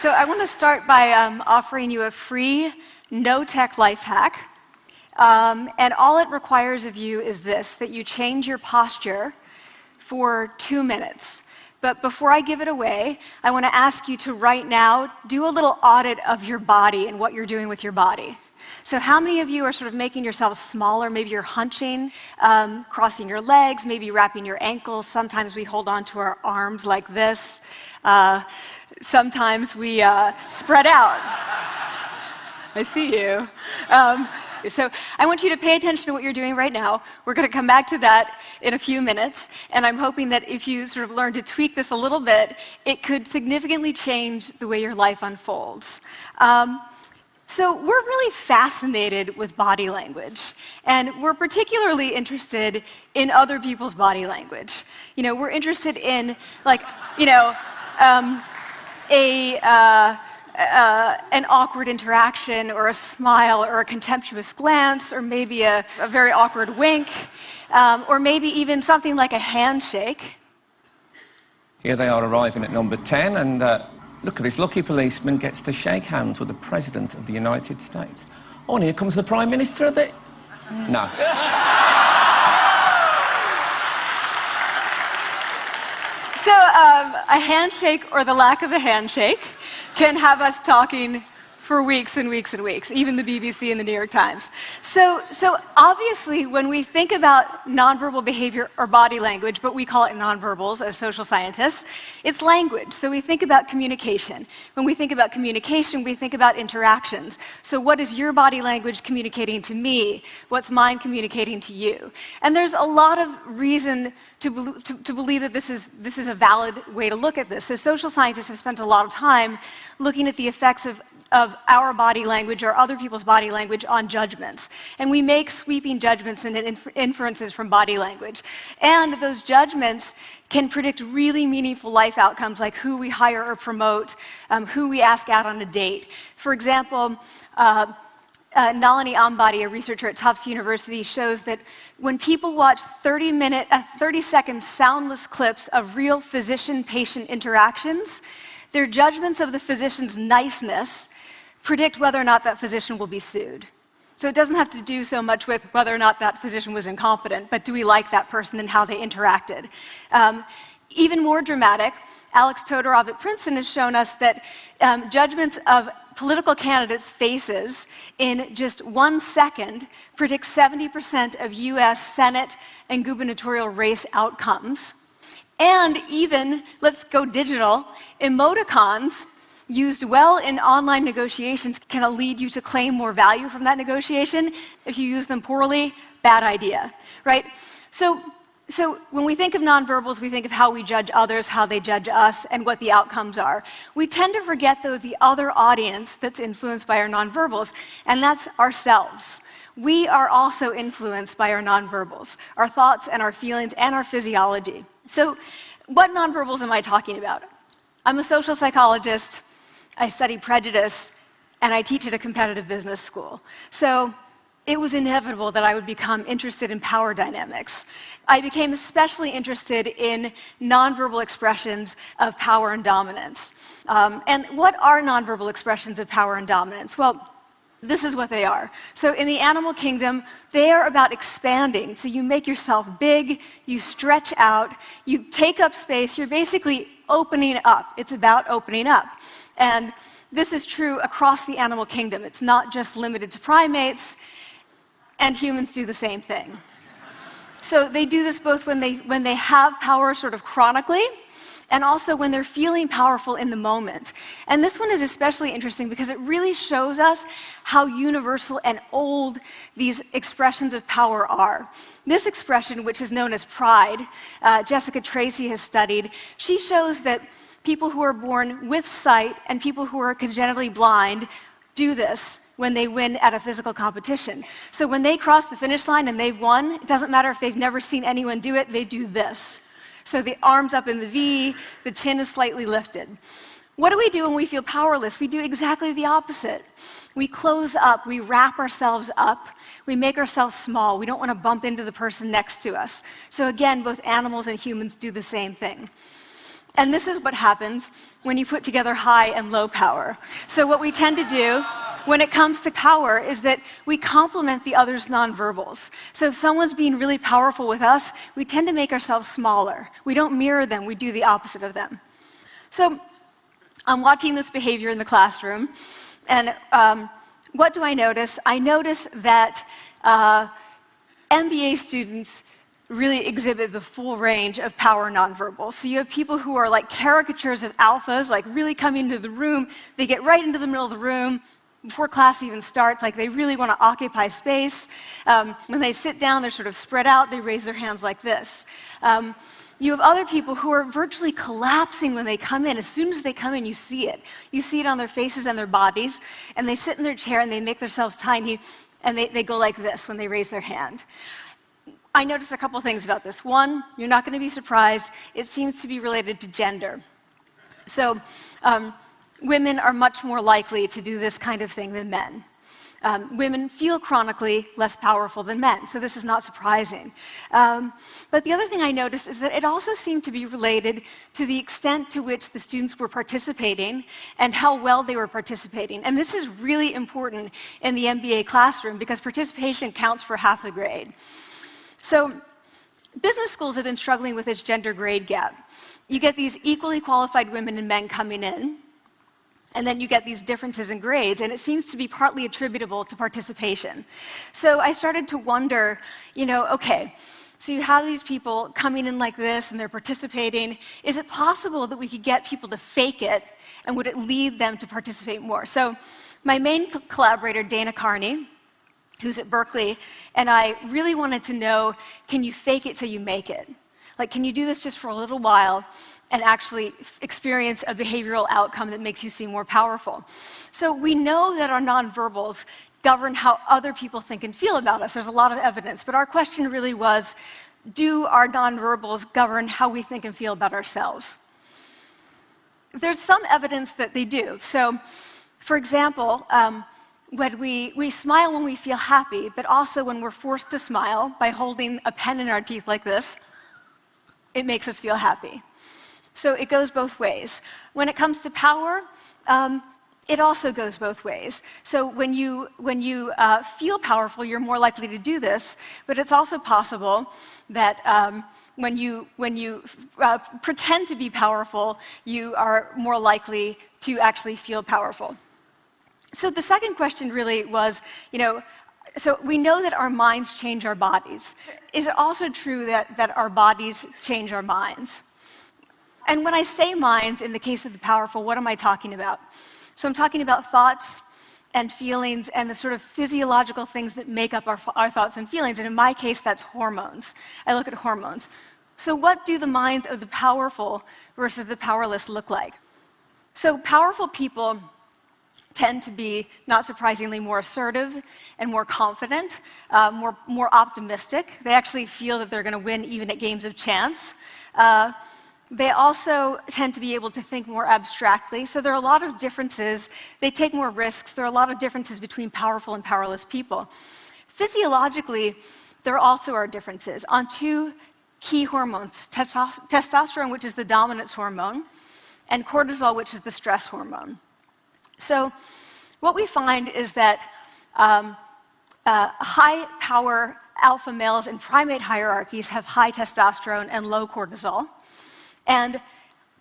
So I want to start by offering you a free, no-tech life hack. And all it requires of you is this, that you change your posture for 2 minutes. But before I give it away, I want to ask you to right now do a little audit of your body and what you're doing with your body. So how many of you are sort of making yourselves smaller? Maybe you're hunching, crossing your legs, maybe wrapping your ankles. Sometimes we hold on to our arms like this. Sometimes we spread out. I see you. So I want you to pay attention to what you're doing right now. We're going to come back to that in a few minutes, and I'm hoping that if you sort of learn to tweak this a little bit, it could significantly change the way your life unfolds. So we're really fascinated with body language, and we're particularly interested in other people's body language. You know, we're interested in, like, you know, an awkward interaction, or a smile, or a contemptuous glance, or maybe a very awkward wink, or maybe even something like a handshake. Here they are arriving at number 10, and look at this lucky policeman gets to shake hands with the President of the United States. Oh, and here comes the Prime Minister of it. No. So a handshake, or the lack of a handshake, can have us talking for weeks and weeks and weeks, even the BBC and the New York Times. So obviously, when we think about nonverbal behavior or body language, but we call it nonverbals as social scientists, it's language. So we think about communication. When we think about communication, we think about interactions. So what is your body language communicating to me? What's mine communicating to you? And there's a lot of reason to believe that this is a valid way to look at this. So social scientists have spent a lot of time looking at the effects of our body language or other people's body language on judgments. And we make sweeping judgments and inferences from body language. And those judgments can predict really meaningful life outcomes, like who we hire or promote, who we ask out on a date. For example, Nalini Ambady, a researcher at Tufts University, shows that when people watch 30-second soundless clips of real physician-patient interactions, their judgments of the physician's niceness predict whether or not that physician will be sued. So it doesn't have to do so much with whether or not that physician was incompetent, but do we like that person and how they interacted? Even more dramatic, Alex Todorov at Princeton has shown us that judgments of political candidates' faces in just 1 second predict 70% of US Senate and gubernatorial race outcomes. And even, let's go digital, emoticons used well in online negotiations can lead you to claim more value from that negotiation. If you use them poorly, bad idea, right? So when we think of nonverbals, we think of how we judge others, how they judge us, and what the outcomes are. We tend to forget, though, the other audience that's influenced by our nonverbals, and that's ourselves. We are also influenced by our nonverbals, our thoughts and our feelings and our physiology. So what nonverbals am I talking about? I'm a social psychologist, I study prejudice, and I teach at a competitive business school. So it was inevitable that I would become interested in power dynamics. I became especially interested in nonverbal expressions of power and dominance. And what are nonverbal expressions of power and dominance? Well, this is what they are. So in the animal kingdom, they are about expanding. So you make yourself big, you stretch out, you take up space, you're basically opening up. It's about opening up. And this is true across the animal kingdom. It's not just limited to primates, and humans do the same thing. So they do this both when they have power sort of chronically, and also when they're feeling powerful in the moment. And this one is especially interesting because it really shows us how universal and old these expressions of power are. This expression, which is known as pride, Jessica Tracy has studied, she shows that people who are born with sight and people who are congenitally blind do this when they win at a physical competition. So when they cross the finish line and they've won, it doesn't matter if they've never seen anyone do it, they do this. So the arms up in the V, the chin is slightly lifted. What do we do when we feel powerless? We do exactly the opposite. We close up, we wrap ourselves up, we make ourselves small. We don't want to bump into the person next to us. So again, both animals and humans do the same thing. And this is what happens when you put together high and low power. So what we tend to do when it comes to power is that we complement the other's nonverbals. So if someone's being really powerful with us, we tend to make ourselves smaller. We don't mirror them, we do the opposite of them. So I'm watching this behavior in the classroom, and what do I notice? I notice that MBA students really exhibit the full range of power nonverbals. So you have people who are like caricatures of alphas, like really coming into the room. They get right into the middle of the room before class even starts, like they really want to occupy space. When they sit down, they're sort of spread out. They raise their hands like this. You have other people who are virtually collapsing when they come in. As soon as they come in, you see it. You see it on their faces and their bodies, and they sit in their chair and they make themselves tiny, and they go like this when they raise their hand. I noticed a couple things about this. One, you're not going to be surprised. It seems to be related to gender. So women are much more likely to do this kind of thing than men. Women feel chronically less powerful than men, so this is not surprising. But the other thing I noticed is that it also seemed to be related to the extent to which the students were participating and how well they were participating. And this is really important in the MBA classroom because participation counts for half the grade. So business schools have been struggling with this gender grade gap. You get these equally qualified women and men coming in, and then you get these differences in grades, and it seems to be partly attributable to participation. So I started to wonder, okay, so you have these people coming in like this, and they're participating. Is it possible that we could get people to fake it, and would it lead them to participate more? So my main collaborator, Dana Carney, who's at Berkeley, and I really wanted to know, can you fake it till you make it? Like, can you do this just for a little while and actually experience a behavioral outcome that makes you seem more powerful? So we know that our nonverbals govern how other people think and feel about us. There's a lot of evidence, but our question really was, do our nonverbals govern how we think and feel about ourselves? There's some evidence that they do. So, for example, when we smile when we feel happy, but also when we're forced to smile by holding a pen in our teeth like this, it makes us feel happy. So it goes both ways. When it comes to power, it also goes both ways. So when you feel powerful, you're more likely to do this, but it's also possible that when you pretend to be powerful, you are more likely to actually feel powerful. So the second question really was, so we know that our minds change our bodies. Is it also true that our bodies change our minds? And when I say minds, in the case of the powerful, what am I talking about? So I'm talking about thoughts and feelings and the sort of physiological things that make up our thoughts and feelings. And in my case, that's hormones. I look at hormones. So what do the minds of the powerful versus the powerless look like? So powerful people tend to be, not surprisingly, more assertive and more confident, more optimistic. They actually feel that they're going to win even at games of chance. They also tend to be able to think more abstractly. So there are a lot of differences. They take more risks. There are a lot of differences between powerful and powerless people. Physiologically, there also are differences on two key hormones, testosterone, which is the dominance hormone, and cortisol, which is the stress hormone. So what we find is that high-power alpha males in primate hierarchies have high testosterone and low cortisol. And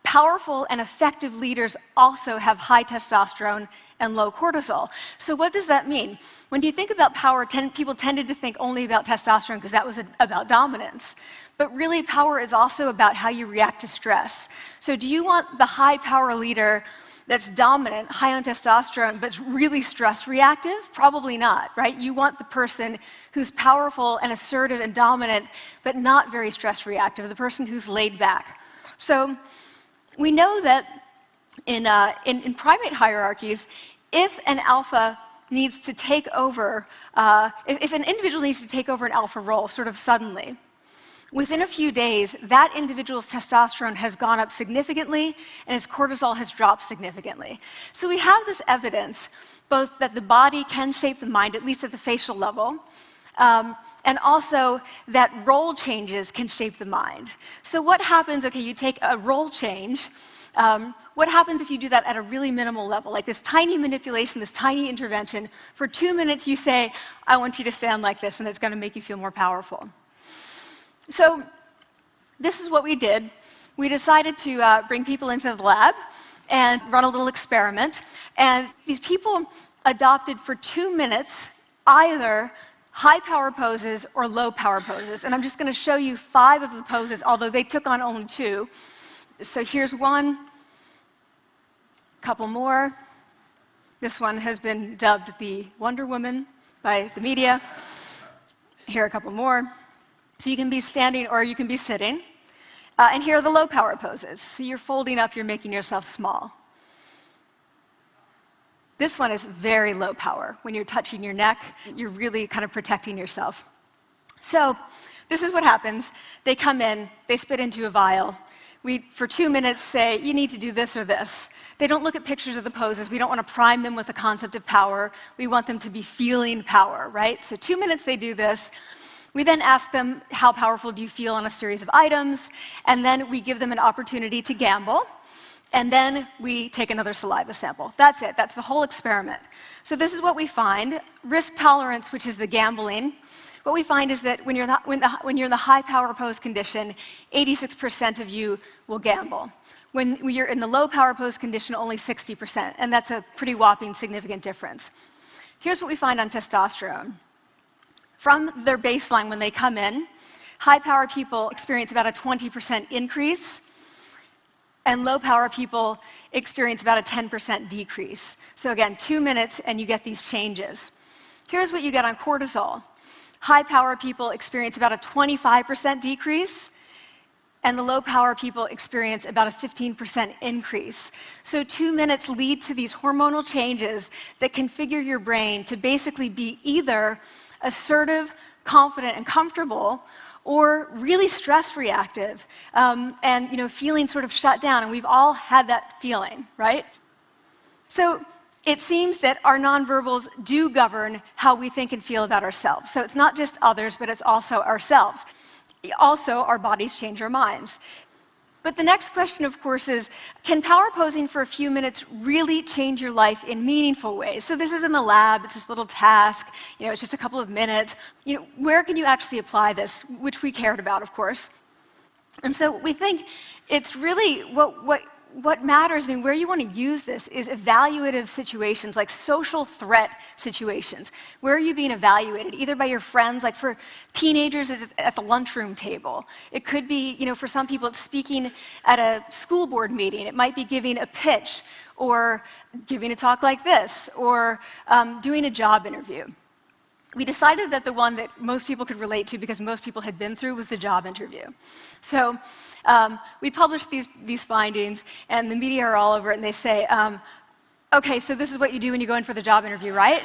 powerful and effective leaders also have high testosterone and low cortisol. So what does that mean? When you think about power, people tended to think only about testosterone because that was about dominance. But really, power is also about how you react to stress. So do you want the high-power leader that's dominant, high on testosterone, but really stress reactive? Probably not, right? You want the person who's powerful and assertive and dominant, but not very stress reactive, the person who's laid back. So we know that in primate hierarchies, if an alpha needs to take over, if an individual needs to take over an alpha role sort of suddenly, within a few days, that individual's testosterone has gone up significantly and his cortisol has dropped significantly. So we have this evidence, both that the body can shape the mind, at least at the facial level, and also that role changes can shape the mind. So what happens, okay, you take a role change, what happens if you do that at a really minimal level, like this tiny manipulation, this tiny intervention? For 2 minutes you say, I want you to stand like this, and it's going to make you feel more powerful. So this is what we did. We decided to bring people into the lab and run a little experiment. And these people adopted for 2 minutes either high power poses or low power poses. And I'm just going to show you 5 of the poses, although they took on only 2. So here's one, a couple more. This one has been dubbed the Wonder Woman by the media. Here are a couple more. So you can be standing or you can be sitting. And here are the low power poses. So you're folding up, you're making yourself small. This one is very low power. When you're touching your neck, you're really kind of protecting yourself. So this is what happens. They come in, they spit into a vial. We, for 2 minutes, say, you need to do this or this. They don't look at pictures of the poses. We don't want to prime them with the concept of power. We want them to be feeling power, right? So 2 minutes they do this. We then ask them, how powerful do you feel on a series of items? And then we give them an opportunity to gamble. And then we take another saliva sample. That's it. That's the whole experiment. So this is what we find. Risk tolerance, which is the gambling. What we find is that when you're in the high power pose condition, 86% of you will gamble. When you're in the low power pose condition, only 60%. And that's a pretty whopping significant difference. Here's what we find on testosterone. From their baseline when they come in, high-power people experience about a 20% increase, and low-power people experience about a 10% decrease. So again, 2 minutes and you get these changes. Here's what you get on cortisol. High-power people experience about a 25% decrease, and the low-power people experience about a 15% increase. So 2 minutes lead to these hormonal changes that configure your brain to basically be either assertive, confident, and comfortable, or really stress-reactive, and feeling sort of shut down. And we've all had that feeling, right? So it seems that our nonverbals do govern how we think and feel about ourselves. So it's not just others, but it's also ourselves. Also, our bodies change our minds. But the next question, of course, is, can power posing for a few minutes really change your life in meaningful ways? So this is in the lab, it's this little task, it's just a couple of minutes. Where can you actually apply this, which we cared about, of course. And so we think it's really what matters, where you want to use this is evaluative situations, like social threat situations. Where are you being evaluated? Either by your friends, like for teenagers, it's at the lunchroom table. It could be, for some people, it's speaking at a school board meeting. It might be giving a pitch, or giving a talk like this, or doing a job interview. We decided that the one that most people could relate to, because most people had been through, was the job interview. So we published these findings, and the media are all over it, and they say, okay, so this is what you do when you go in for the job interview, right?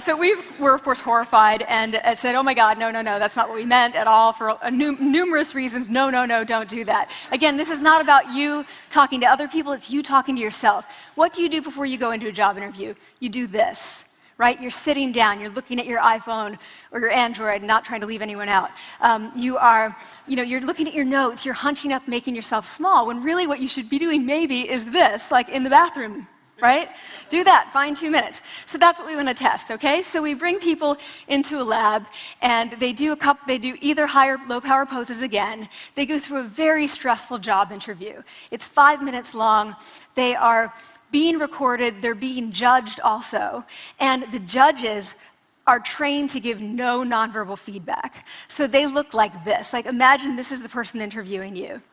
So we were, of course, horrified, and said, oh my God, no, that's not what we meant at all, for numerous reasons. No, don't do that. Again, this is not about you talking to other people, it's you talking to yourself. What do you do before you go into a job interview? You do this. Right? You're sitting down, you're looking at your iPhone or your Android, not trying to leave anyone out. You're looking at your notes, you're hunching up, making yourself small, when really what you should be doing maybe is this, like in the bathroom, right? Do that, find 2 minutes. So that's what we want to test, okay? So we bring people into a lab, and they do either high or low power poses again. They go through a very stressful job interview. It's 5 minutes long. They are being recorded, they're being judged also, and the judges are trained to give no nonverbal feedback. So they look like this. Like, imagine this is the person interviewing you.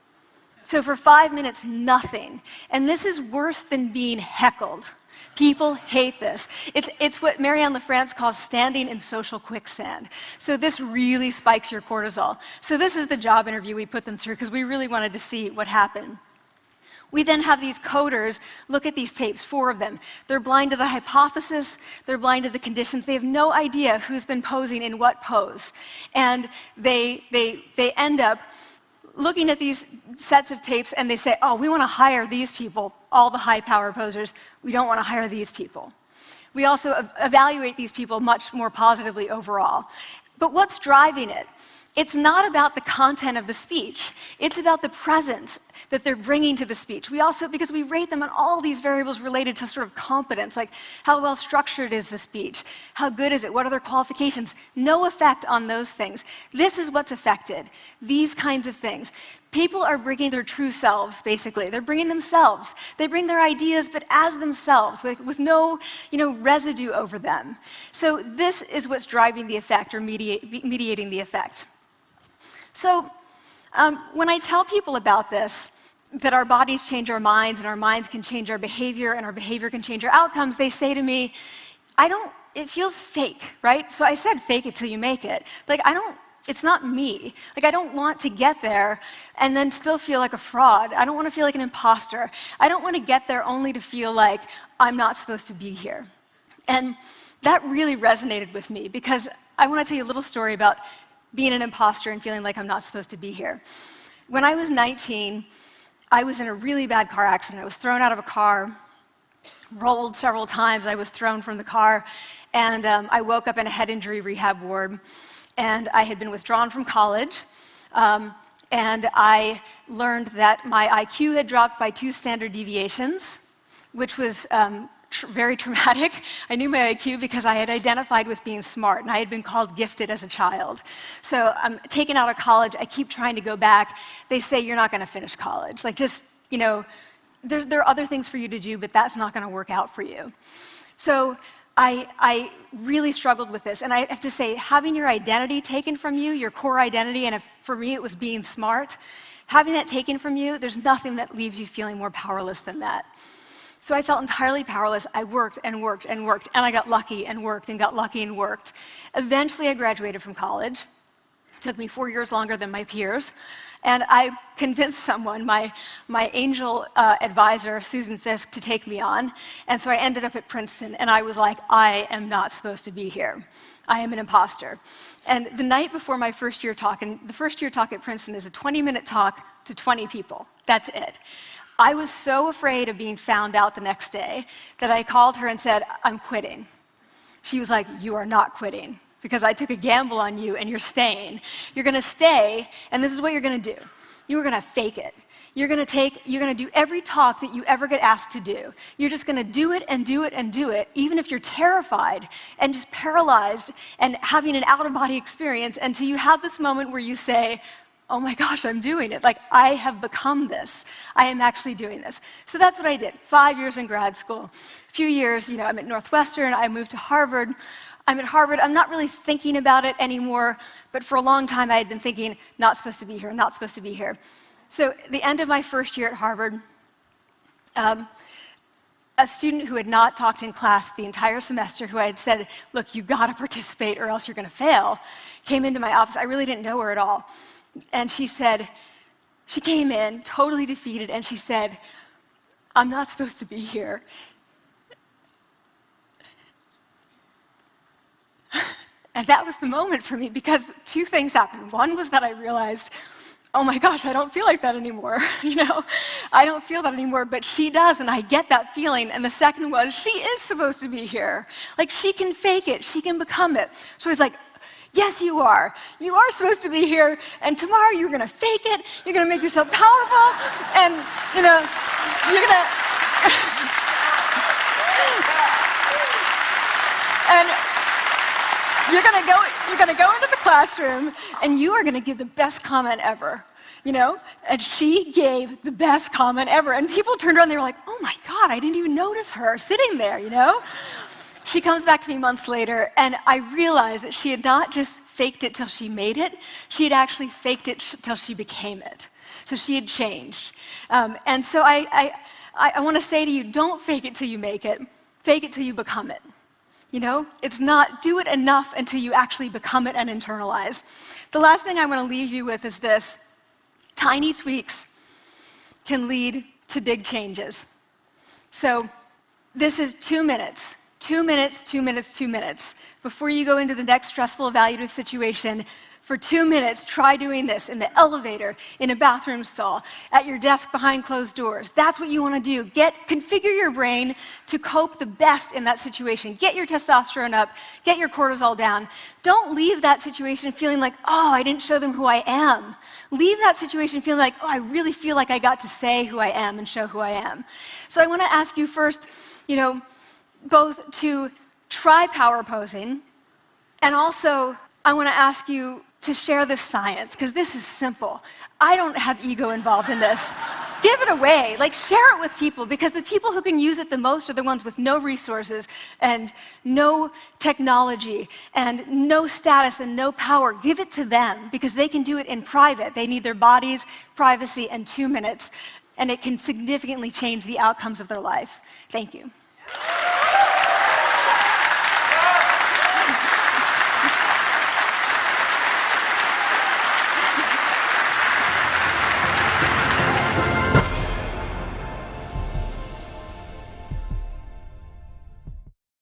So for 5 minutes, nothing. And this is worse than being heckled. People hate this. It's what Marianne LaFrance calls standing in social quicksand. So this really spikes your cortisol. So this is the job interview we put them through, because we really wanted to see what happened. We then have these coders look at these tapes, 4 of them. They're blind to the hypothesis, they're blind to the conditions. They have no idea who's been posing in what pose. And they end up looking at these sets of tapes, and they say, oh, we want to hire these people, all the high-power posers. We don't want to hire these people. We also evaluate these people much more positively overall. But what's driving it? It's not about the content of the speech. It's about the presence that they're bringing to the speech. We also, because we rate them on all these variables related to sort of competence, like how well structured is the speech? How good is it? What are their qualifications? No effect on those things. This is what's affected, these kinds of things. People are bringing their true selves, basically. They're bringing themselves. They bring their ideas, but as themselves, with no residue over them. So this is what's driving the effect or mediating the effect. So when I tell people about this, that our bodies change our minds, and our minds can change our behavior, and our behavior can change our outcomes, they say to me, it feels fake, right? So I said fake it till you make it. Like, it's not me. Like, I don't want to get there and then still feel like a fraud. I don't want to feel like an imposter. I don't want to get there only to feel like I'm not supposed to be here. And that really resonated with me, because I want to tell you a little story about being an imposter and feeling like I'm not supposed to be here. When I was 19, I was in a really bad car accident. I was thrown out of a car, rolled several times. I was thrown from the car, and I woke up in a head injury rehab ward. And I had been withdrawn from college, and I learned that my IQ had dropped by 2 standard deviations, which was very traumatic. I knew my IQ because I had identified with being smart, and I had been called gifted as a child. So I'm taken out of college. I keep trying to go back. They say, you're not going to finish college. Like, just, there are other things for you to do, but that's not going to work out for you. So I really struggled with this. And I have to say, having your identity taken from you, your core identity, and for me it was being smart, having that taken from you, there's nothing that leaves you feeling more powerless than that. So I felt entirely powerless. I worked and worked and worked, and I got lucky and worked and got lucky and worked. Eventually, I graduated from college. It took me 4 years longer than my peers. And I convinced someone, my angel advisor, Susan Fisk, to take me on. And so I ended up at Princeton, and I was like, I am not supposed to be here. I am an imposter. And the night before my first year talk, and the first year talk at Princeton is a 20-minute talk to 20 people. That's it. I was so afraid of being found out the next day that I called her and said, I'm quitting. She was like, you are not quitting, because I took a gamble on you and you're staying. You're going to stay, and this is what you're going to do. You're going to fake it. You're going to do every talk that you ever get asked to do. You're just going to do it and do it and do it, even if you're terrified and just paralyzed and having an out-of-body experience, until you have this moment where you say, oh my gosh, I'm doing it. Like, I have become this. I am actually doing this. So that's what I did. 5 years in grad school. A few years, I'm at Northwestern. I moved to Harvard. I'm at Harvard. I'm not really thinking about it anymore, but for a long time I had been thinking, not supposed to be here, not supposed to be here. So at the end of my first year at Harvard, a student who had not talked in class the entire semester, who I had said, look, you got to participate or else you're going to fail, came into my office. I really didn't know her at all. And she came in totally defeated, and she said, I'm not supposed to be here. And that was the moment for me, because 2 things happened. One was that I realized, oh my gosh, I don't feel like that anymore. I don't feel that anymore, but she does, and I get that feeling. And the second was, she is supposed to be here. Like, she can fake it, she can become it. So I was like, yes, you are. You are supposed to be here, and tomorrow you're going to fake it, you're going to make yourself powerful, and, you're going to... and you're going to go into the classroom, and you are going to give the best comment ever, And she gave the best comment ever, and people turned around, and they were like, oh my God, I didn't even notice her sitting there, She comes back to me months later, and I realized that she had not just faked it till she made it, she had actually faked it till she became it. So she had changed. And so I want to say to you, don't fake it till you make it, fake it till you become it. It's not do it enough until you actually become it and internalize. The last thing I want to leave you with is this. Tiny tweaks can lead to big changes. So this is 2 minutes. 2 minutes, 2 minutes, 2 minutes. Before you go into the next stressful evaluative situation, For 2 minutes, try doing this in the elevator, in a bathroom stall, at your desk behind closed doors. That's what you want to do. Configure your brain to cope the best in that situation. Get your testosterone up, get your cortisol down. Don't leave that situation feeling like, oh, I didn't show them who I am. Leave that situation feeling like, oh, I really feel like I got to say who I am and show who I am. So I want to ask you first, both to try power posing, and also I want to ask you to share the science, because this is simple. I don't have ego involved in this. Give it away, share it with people, because the people who can use it the most are the ones with no resources and no technology and no status and no power. Give it to them, because they can do it in private. They need their bodies, privacy, and 2 minutes, and it can significantly change the outcomes of their life. Thank you.